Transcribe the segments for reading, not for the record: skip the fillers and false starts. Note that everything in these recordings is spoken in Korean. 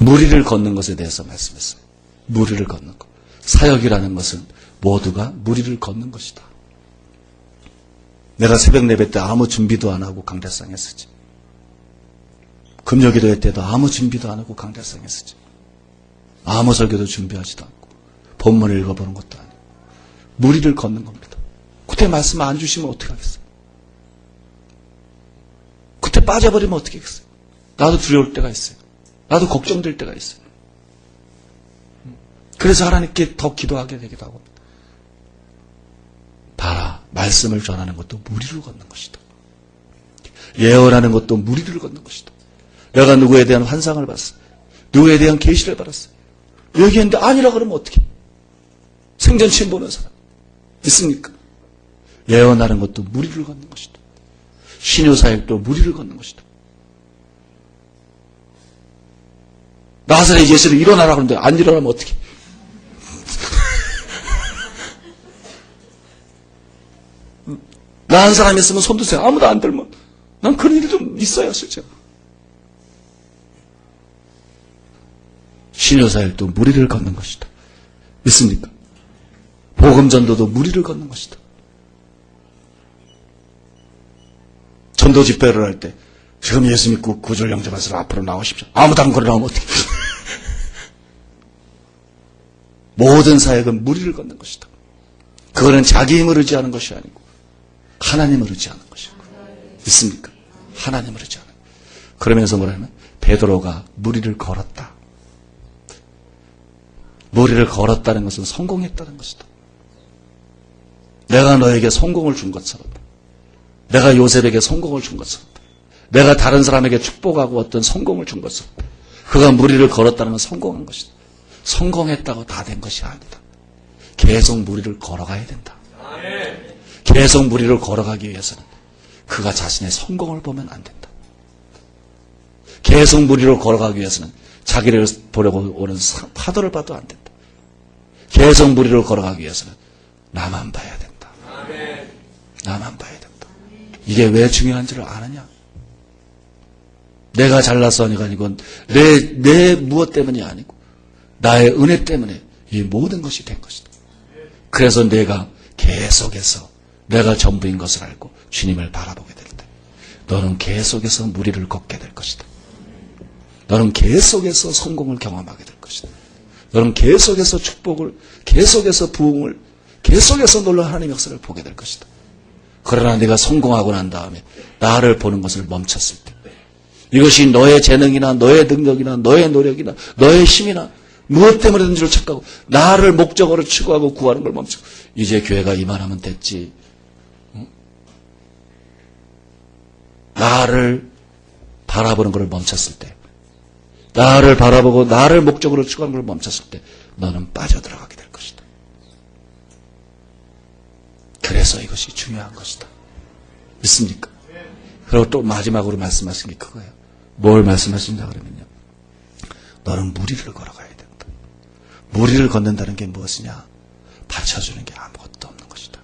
무리를 걷는 것에 대해서 말씀했어요. 무리를 걷는 것. 사역이라는 것은 모두가 무리를 걷는 것이다. 내가 새벽 예배 때 아무 준비도 안 하고 강대상에 서지. 금요기도회 때도 아무 준비도 안 하고 강대상에 서지. 아무 설교도 준비하지도 않고 본문을 읽어보는 것도 아니고 무리를 걷는 겁니다. 그때 말씀 안 주시면 어떻게 하겠어요? 그때 빠져버리면 어떻게 하겠어요? 나도 두려울 때가 있어요. 나도 걱정될 때가 있어요. 그래서 하나님께 더 기도하게 되기도 하고. 봐라, 말씀을 전하는 것도 무리를 걷는 것이다. 예언하는 것도 무리를 걷는 것이다. 내가 누구에 대한 환상을 봤어요. 누구에 대한 계시를 받았어요. 얘기했는데 아니라 그러면 어떻게? 생전 처음 보는 사람 있습니까? 예언하는 것도 무리를 걷는 것이다. 신효사역도 무리를 걷는 것이다. 나사렛 예수를 일어나라 그러는데 안 일어나면 어떻게? 나 한 사람이 있으면 손 드세요. 아무도 안 들면. 난 그런 일이 좀 있어요, 실제로. 신효사역도 무리를 걷는 것이다. 믿습니까? 복음전도도 무리를 걷는 것이다. 전도 집회를 할 때 지금 예수 믿고 구주를 영접하시라 앞으로 나오십시오. 아무도 안 걸어나오면 어떻게? 모든 사역은 무리를 걷는 것이다. 그거는 자기 힘을 의지하는 것이 아니고 하나님을 의지하는 것이고. 믿습니까? 하나님을 의지하는. 그러면서 뭐라면 베드로가 무리를 걸었다. 무리를 걸었다는 것은 성공했다는 것이다. 내가 너에게 성공을 준 것처럼, 내가 요셉에게 성공을 준 것처럼, 내가 다른 사람에게 축복하고 어떤 성공을 준 것처럼, 그가 무리를 걸었다는 건 성공한 것이다. 성공했다고 다 된 것이 아니다. 계속 무리를 걸어가야 된다. 계속 무리를 걸어가기 위해서는 그가 자신의 성공을 보면 안 된다. 계속 무리를 걸어가기 위해서는 자기를 보려고 오는 파도를 봐도 안 된다. 계속 무리를 걸어가기 위해서는 나만 봐야 된다. 나만 봐야 된다. 이게 왜 중요한지를 아느냐? 내가 잘나서 하니까 아니고 내 무엇 때문이 아니고 나의 은혜 때문에 이 모든 것이 된 것이다. 그래서 내가 계속해서 내가 전부인 것을 알고 주님을 바라보게 될 때 너는 계속해서 무리를 걷게 될 것이다. 너는 계속해서 성공을 경험하게 될 것이다. 너는 계속해서 축복을, 계속해서 부흥을, 계속해서 놀라운 하나님의 역사를 보게 될 것이다. 그러나 네가 성공하고 난 다음에 나를 보는 것을 멈췄을 때 이것이 너의 재능이나 너의 능력이나 너의 노력이나 너의 힘이나 무엇 때문에든지를 착각하고 나를 목적으로 추구하고 구하는 걸 멈추고 이제 교회가 이만하면 됐지. 나를 바라보는 것을 멈췄을 때 나를 바라보고 나를 목적으로 추구하는 걸 멈췄을 때 너는 빠져들어가게 될 것이다. 그래서 이것이 중요한 것이다. 믿습니까? 그리고 또 마지막으로 말씀하신 게 그거예요. 뭘 말씀하신다 그러면요. 너는 무리를 걸어가야 된다. 무리를 걷는다는 게 무엇이냐? 받쳐주는 게 아무것도 없는 것이다.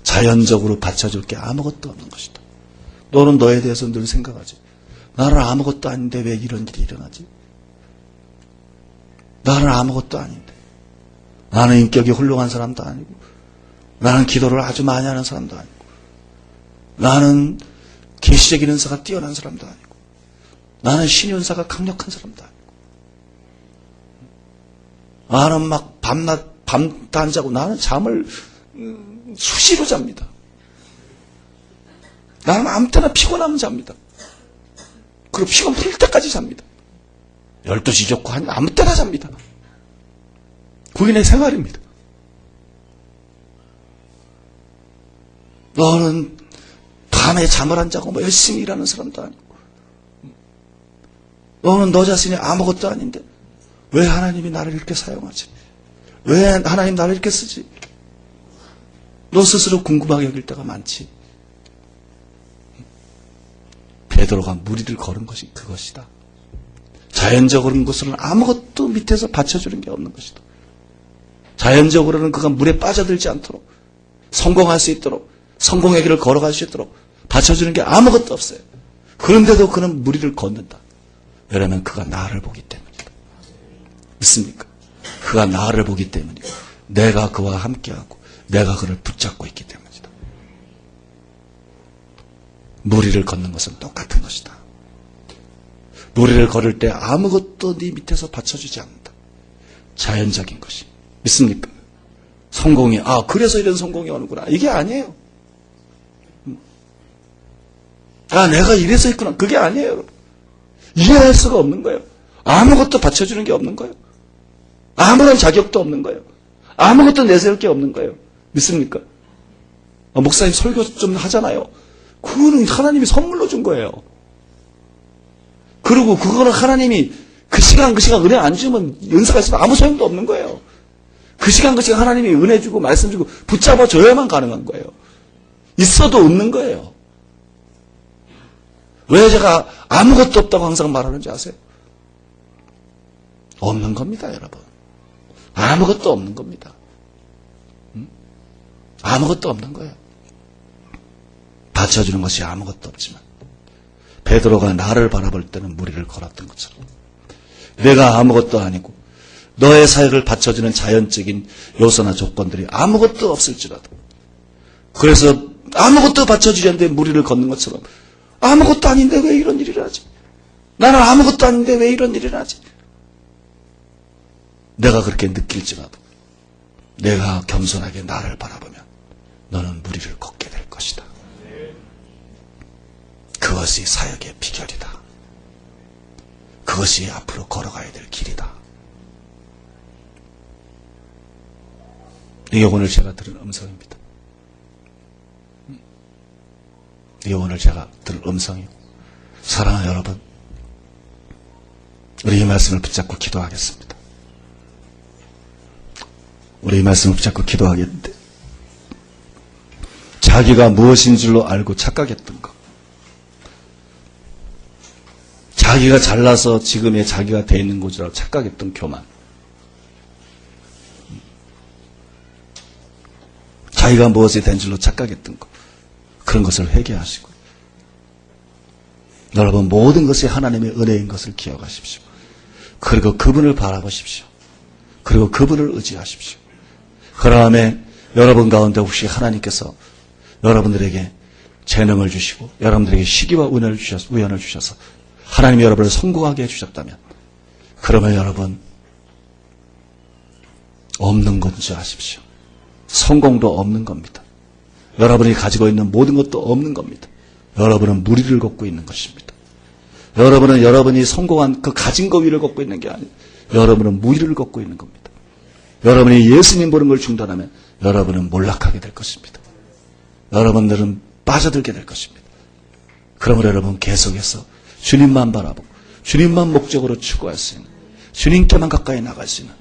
자연적으로 받쳐줄 게 아무것도 없는 것이다. 너는 너에 대해서 늘 생각하지. 나는 아무것도 아닌데 왜 이런 일이 일어나지? 나는 아무것도 아닌데. 나는 인격이 훌륭한 사람도 아니고 나는 기도를 아주 많이 하는 사람도 아니고 나는 계시적인 은사가 뛰어난 사람도 아니고 나는 신윤사가 강력한 사람도 아니고 나는 막 밤도 안 자고 나는 잠을 수시로 잡니다. 나는 아무 때나 피곤하면 잡니다. 그리고 피곤 풀 때까지 잡니다. 12시 좋고 아무 때나 잡니다. 그게 내 생활입니다. 너는 밤에 잠을 안 자고 뭐 열심히 일하는 사람도 아니고 너는 너 자신이 아무것도 아닌데 왜 하나님이 나를 이렇게 사용하지? 왜 하나님 나를 이렇게 쓰지? 너 스스로 궁금하게 여길 때가 많지. 베드로가 무리를 걸은 것이 그것이다. 자연적으로는 것은 아무것도 밑에서 받쳐주는 게 없는 것이다. 자연적으로는 그가 물에 빠져들지 않도록 성공할 수 있도록 성공의 길을 걸어갈 수 있도록 받쳐주는 게 아무것도 없어요. 그런데도 그는 무리를 걷는다. 왜냐하면 그가 나를 보기 때문이다. 믿습니까? 그가 나를 보기 때문이고 내가 그와 함께하고 내가 그를 붙잡고 있기 때문이다. 무리를 걷는 것은 똑같은 것이다. 무리를 걸을 때 아무것도 네 밑에서 받쳐주지 않는다. 자연적인 것이. 믿습니까? 성공이 그래서 이런 성공이 오는구나. 이게 아니에요. 내가 이래서 있구나. 그게 아니에요. 여러분. 이해할 수가 없는 거예요. 아무것도 받쳐주는 게 없는 거예요. 아무런 자격도 없는 거예요. 아무것도 내세울 게 없는 거예요. 믿습니까? 목사님 설교 좀 하잖아요. 그거는 하나님이 선물로 준 거예요. 그리고 그거는 하나님이 그 시간 은혜 안 주면 은사가 있으면 아무 소용도 없는 거예요. 그 시간 하나님이 은혜 주고 말씀 주고 붙잡아 줘야만 가능한 거예요. 있어도 없는 거예요. 왜 제가 아무것도 없다고 항상 말하는지 아세요? 없는 겁니다, 여러분. 아무것도 없는 겁니다. 아무것도 없는 거예요. 받쳐주는 것이 아무것도 없지만 베드로가 나를 바라볼 때는 무리를 걸었던 것처럼 내가 아무것도 아니고 너의 사역을 받쳐주는 자연적인 요소나 조건들이 아무것도 없을지라도 그래서 아무것도 받쳐주지 않는데 무리를 걷는 것처럼 아무것도 아닌데 왜 이런 일을 하지? 나는 아무것도 아닌데 왜 이런 일을 하지? 내가 그렇게 느낄지라도 내가 겸손하게 나를 바라보면 너는 무리를 걷게 될 것이다. 그것이 사역의 비결이다. 그것이 앞으로 걸어가야 될 길이다. 이게 오늘 제가 들은 음성입니다. 이게 오늘 제가 들은 음성이고 사랑하는 여러분, 우리 이 말씀을 붙잡고 기도하겠습니다. 우리 이 말씀을 붙잡고 기도하겠는데 자기가 무엇인 줄로 알고 착각했던 것, 자기가 잘나서 지금의 자기가 돼 있는 곳이라고 착각했던 교만, 자기가 무엇이 된 줄로 착각했던 것, 그런 것을 회개하시고 여러분 모든 것이 하나님의 은혜인 것을 기억하십시오. 그리고 그분을 바라보십시오. 그리고 그분을 의지하십시오. 그 다음에 여러분 가운데 혹시 하나님께서 여러분들에게 재능을 주시고 여러분들에게 시기와 우연을 주셔서 하나님이 여러분을 성공하게 해주셨다면 그러면 여러분 없는 건지 아십시오. 성공도 없는 겁니다. 여러분이 가지고 있는 모든 것도 없는 겁니다. 여러분은 무리를 걷고 있는 것입니다. 여러분은 여러분이 성공한 그 가진 것 위를 걷고 있는 게 아니에요. 여러분은 무리를 걷고 있는 겁니다. 여러분이 예수님 보는 걸 중단하면 여러분은 몰락하게 될 것입니다. 여러분들은 빠져들게 될 것입니다. 그러므로 여러분 계속해서 주님만 바라보고 주님만 목적으로 추구할 수 있는, 주님께만 가까이 나갈 수 있는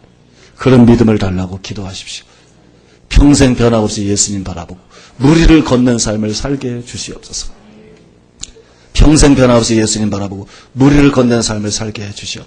그런 믿음을 달라고 기도하십시오. 평생 변함없이 예수님 바라보고 무리를 걷는 삶을 살게 해 주시옵소서. 평생 변함없이 예수님 바라보고 무리를 걷는 삶을 살게 해 주시옵소서.